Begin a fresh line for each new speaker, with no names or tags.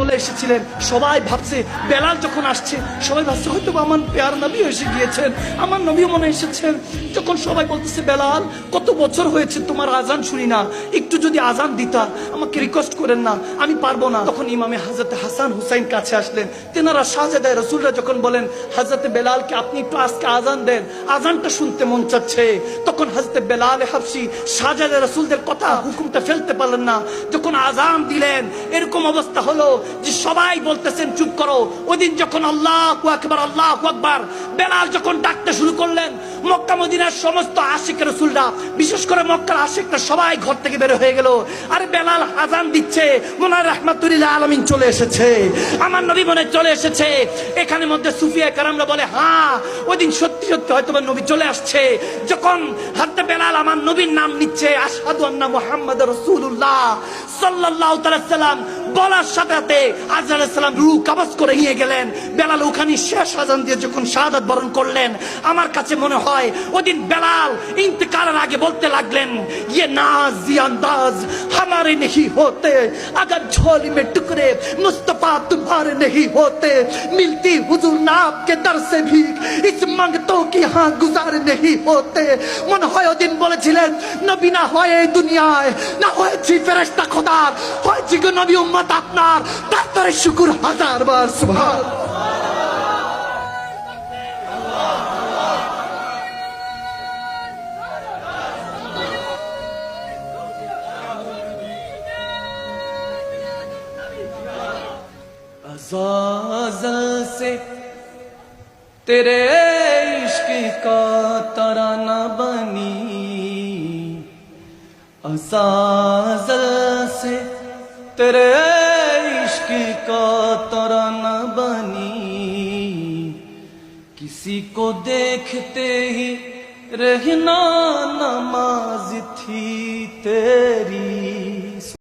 চলে এসেছিলেন। সবাই ভাবছে বেলাল যখন আসছে, সবাই ভাবছে হয়তো আমার পেয়ার নবী এসে গিয়েছেন, আমার নবী মনে এসেছেন। যখন সবাই বলতেছে বেলাল কত বছর হয়েছে তোমার আজান শুনি না, একটু যদি আজান দিতা, আমাকে রিকোয়েস্ট করেন না, আমি পারবো না। তখন ইমামে হযরত হাসান হুসাইন কাছে আসলেন। তেনারা শাহজাদা রাসূলরা যখন বলেন হযরত বেলালকে আপনি একটু আজকে আজান দেন, আজানটা শুনতে মন চাচ্ছে, তখন হযরত বেলাল হাবশী শাহজাদা রাসূলদের কথা হুকুমটা ফেলতে পারলেন না। যখন আজান দিলেন এরকম অবস্থা হলো যে সবাই বলতেছেন চুপ করো। ওইদিন যখন আল্লাহু আকবার আল্লাহু আকবার বেলাল যখন ডাকতে শুরু করলেন, মক্কা মদিনার সমস্ত আশিক রাসূলরা, বিশেষ করে মক্কার আশিকরা সবাই ঘর থেকে বের হয়ে গেল। আরে বেলাল আজান দিচ্ছে, মনে হয় রাহমাতুল আলামিন চলে এসেছে, আমার নবী মনে চলে এসেছে। এখানে মধ্যে সুফিয়া কেরামরা বলে হ্যাঁ ওইদিন সত্যি সত্যি হয়তো নবী চলে আসছে। যখন হযরত বেলাল আমার নবীর নাম নিচ্ছে, আশহাদু আন্না মুহাম্মাদুর রাসূলুল্লাহ সাল্লাল্লাহু তাআলা সাল্লাম বলার সাথে সাথে আজরাইল আলাইহিস সালাম রূহ কবজ করে নিয়ে গেলেন। বেলাল ওখানে শেষ আজান দিয়ে যখন শাহাদাত বরণ করলেন, আমার কাছে মনে হয় ওদিন বেলাল ইন্তেকালের আগে বলতে লাগলেন, ये नाज ये अंदाज हमारे नहीं होते, अगर झोली में टुकड़े मुस्तफा तुम्हारे नहीं होते, मिलती हुजूर नाम के दर से भी इस मंगतों की हाँ गुजारे नहीं होते। মনে হয় ওদিন বলেছিলেন নবী না হয় এই দুনিয়ায়, না হয়েছি ফেরেশতা খোদার, হয়েছি গো নবী উম্মত আপনার, তার তরে শুকর হাজার বার সুবহানাল্লাহ। अज़ाज़ल से तेरे इश्क का तराना बनी, अज़ाज़ल से तेरे इश्क का तराना बनी, किसी को देखते ही रहना न